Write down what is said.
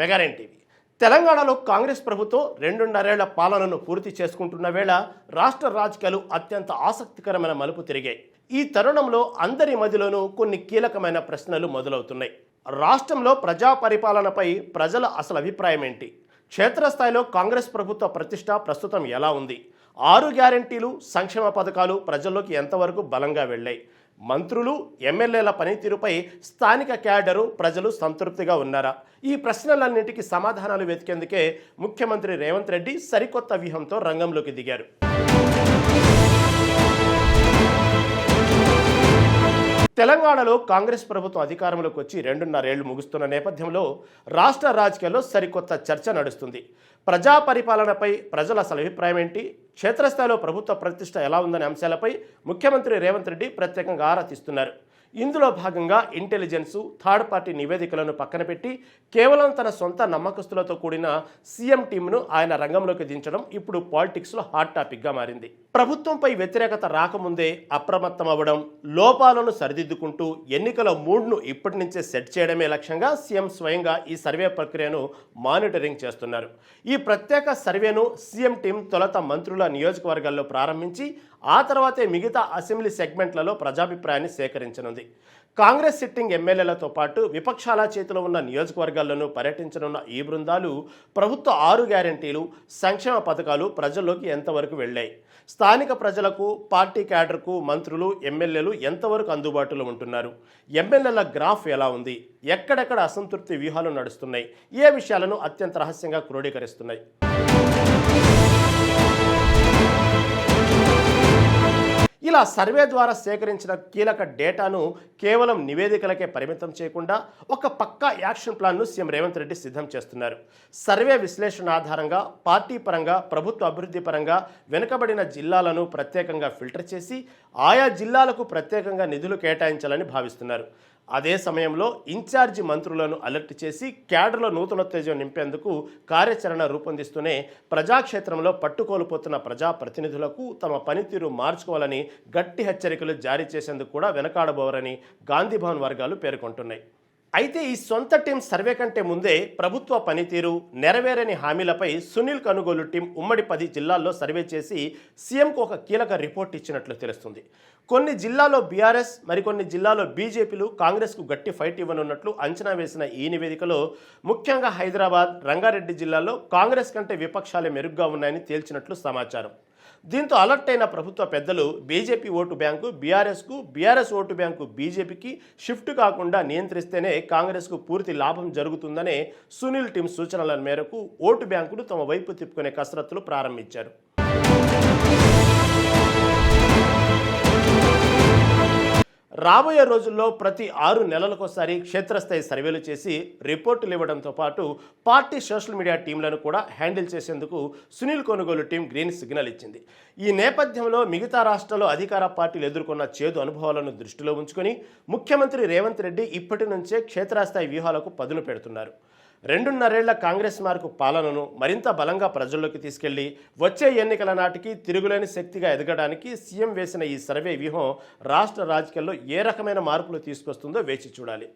మెగారెన్ TV. తెలంగాణలో కాంగ్రెస్ ప్రభుత్వం 2.5 ఏళ్ల పాలనను పూర్తి చేసుకుంటున్న వేళ రాష్ట్ర రాజకీయాలు అత్యంత ఆసక్తికరమైన మలుపు తిరిగాయి. ఈ తరుణంలో అందరి మధ్యలోనూ కొన్ని కీలకమైన ప్రశ్నలు మొదలవుతున్నాయి. రాష్ట్రంలో ప్రజా పరిపాలనపై ప్రజల అసలు అభిప్రాయం ఏంటి? క్షేత్రస్థాయిలో కాంగ్రెస్ ప్రభుత్వ ప్రతిష్ట ప్రస్తుతం ఎలా ఉంది? 6 గ్యారెంటీలు, సంక్షేమ పథకాలు ప్రజల్లోకి ఎంతవరకు బలంగా వెళ్ళాయి? మంత్రులు, ఎమ్మెల్యేల పనితీరుపై స్థానిక క్యాడరు, ప్రజలు సంతృప్తిగా ఉన్నారా? ఈ ప్రశ్నలన్నింటికీ సమాధానాలు వెతికేందుకే ముఖ్యమంత్రి రేవంత్ రెడ్డి సరికొత్త వ్యూహంతో రంగంలోకి దిగారు. తెలంగాణలో కాంగ్రెస్ ప్రభుత్వం అధికారంలోకి వచ్చి 2.5 ఏళ్లు ముగుస్తున్న నేపథ్యంలో రాష్ట్ర రాజకీయాల్లో సరికొత్త చర్చ నడుస్తుంది. ప్రజా పరిపాలనపై ప్రజల అసలు అభిప్రాయం ఏంటి? క్షేత్రస్థాయిలో ప్రభుత్వ ప్రతిష్ట ఎలా ఉందనే అంశాలపై ముఖ్యమంత్రి రేవంత్ రెడ్డి ప్రత్యేకంగా ఆరా తీస్తున్నారు. ఇందులో భాగంగా ఇంటెలిజెన్స్, థర్డ్ పార్టీ నివేదికలను పక్కన పెట్టి కేవలం తన సొంత నమ్మకస్తులతో కూడిన సీఎం టీంను ఆయన రంగంలోకి దించడం ఇప్పుడు పాలిటిక్స్లో హాట్ టాపిక్గా మారింది. ప్రభుత్వంపై వ్యతిరేకత రాకముందే అప్రమత్తం అవ్వడం, లోపాలను సరిదిద్దుకుంటూ ఎన్నికల మూడ్ను ఇప్పటి నుంచే సెట్ చేయడమే లక్ష్యంగా సీఎం స్వయంగా ఈ సర్వే ప్రక్రియను మానిటరింగ్ చేస్తున్నారు. ఈ ప్రత్యేక సర్వేను సీఎం టీం తొలుత మంత్రుల నియోజకవర్గాల్లో ప్రారంభించి ఆ తర్వాతే మిగతా అసెంబ్లీ సెగ్మెంట్లలో ప్రజాభిప్రాయాన్ని సేకరించనుంది. కాంగ్రెస్ సిట్టింగ్ ఎమ్మెల్యేలతో పాటు విపక్షాల చేతిలో ఉన్న నియోజకవర్గాల్లోనూ పర్యటించనున్న ఈ బృందాలు ప్రభుత్వ 6 గ్యారెంటీలు, సంక్షేమ పథకాలు ప్రజల్లోకి ఎంతవరకు వెళ్ళాయి? స్థానిక ప్రజలకు, పార్టీ క్యాడర్కు మంత్రులు, ఎమ్మెల్యేలు ఎంతవరకు అందుబాటులో ఉంటున్నారు? ఎమ్మెల్యేల గ్రాఫ్ ఎలా ఉంది? ఎక్కడెక్కడ అసంతృప్తి వ్యూహాలు నడుస్తున్నాయి? ఏ విషయాలను అత్యంత రహస్యంగా క్రోడీకరిస్తున్నాయి? ఇలా సర్వే ద్వారా సేకరించిన కీలక డేటాను కేవలం నివేదికలకే పరిమితం చేయకుండా ఒక పక్కా యాక్షన్ ప్లాన్ను సీఎం రేవంత్ రెడ్డి సిద్ధం చేస్తున్నారు. సర్వే విశ్లేషణ ఆధారంగా పార్టీ పరంగా, ప్రభుత్వ అభివృద్ధి పరంగా వెనుకబడిన జిల్లాలను ప్రత్యేకంగా ఫిల్టర్ చేసి ఆయా జిల్లాలకు ప్రత్యేకంగా నిధులు కేటాయించాలని భావిస్తున్నారు. అదే సమయంలో ఇన్ఛార్జి మంత్రులను అలర్ట్ చేసి క్యాడర్లో నూతనోత్తేజం నింపేందుకు కార్యాచరణ రూపొందిస్తూనే ప్రజాక్షేత్రంలో పట్టుకోల్పోతున్న ప్రజాప్రతినిధులకు తమ పనితీరు మార్చుకోవాలని గట్టి హెచ్చరికలు జారీ చేసేందుకు కూడా వెనకాడబోరని గాంధీభవన్ వర్గాలు పేర్కొంటున్నాయి. అయితే ఈ సొంత టీం సర్వే కంటే ముందే ప్రభుత్వ పనితీరు, నెరవేరని హామీలపై సునీల్ కనుగోలు టీం ఉమ్మడి 10 జిల్లాల్లో సర్వే చేసి సీఎంకు ఒక కీలక రిపోర్ట్ ఇచ్చినట్లు తెలుస్తుంది. కొన్ని జిల్లాల్లో బీఆర్ఎస్, మరికొన్ని జిల్లాల్లో బీజేపీలు కాంగ్రెస్కు గట్టి ఫైట్ ఇవ్వనున్నట్లు అంచనా వేసిన ఈ నివేదికలో ముఖ్యంగా హైదరాబాద్, రంగారెడ్డి జిల్లాల్లో కాంగ్రెస్ కంటే విపక్షాలే మెరుగ్గా ఉన్నాయని తేల్చినట్లు సమాచారం. దీంతో అలర్ట్ అయిన ప్రభుత్వ పెద్దలు బీజేపీ ఓటు బ్యాంకు బీఆర్ఎస్కు, బీఆర్ఎస్ ఓటు బ్యాంకు బీజేపీకి షిఫ్ట్ కాకుండా నియంత్రిస్తేనే కాంగ్రెస్కు పూర్తి లాభం జరుగుతుందనే సునీల్ టీం సూచనల మేరకు ఓటు బ్యాంకును తమ వైపు తిప్పుకునే కసరత్తులు ప్రారంభించారు. రాబోయే రోజుల్లో ప్రతి 6 నెలలకోసారి క్షేత్రస్థాయి సర్వేలు చేసి రిపోర్టులు ఇవ్వడంతో పాటు పార్టీ సోషల్ మీడియా టీంలను కూడా హ్యాండిల్ చేసేందుకు సునీల్ కొనుగోలు టీం గ్రీన్ సిగ్నల్ ఇచ్చింది. ఈ నేపథ్యంలో మిగతా రాష్ట్రాల్లో అధికార పార్టీలు ఎదుర్కొన్న చేదు అనుభవాలను దృష్టిలో ఉంచుకొని ముఖ్యమంత్రి రేవంత్ రెడ్డి ఇప్పటి నుంచే క్షేత్రస్థాయి వ్యూహాలకు పదును పెడుతున్నారు. 2.5 ఏళ్ల కాంగ్రెస్ మార్కు పాలనను మరింత బలంగా ప్రజల్లోకి తీసుకెళ్లి వచ్చే ఎన్నికల నాటికి తిరుగులేని శక్తిగా ఎదగడానికి సీఎం వేసిన ఈ సర్వే వ్యూహం రాష్ట్ర రాజకీయాల్లో ఏ రకమైన మార్పులు తీసుకొస్తుందో వేచి చూడాలి.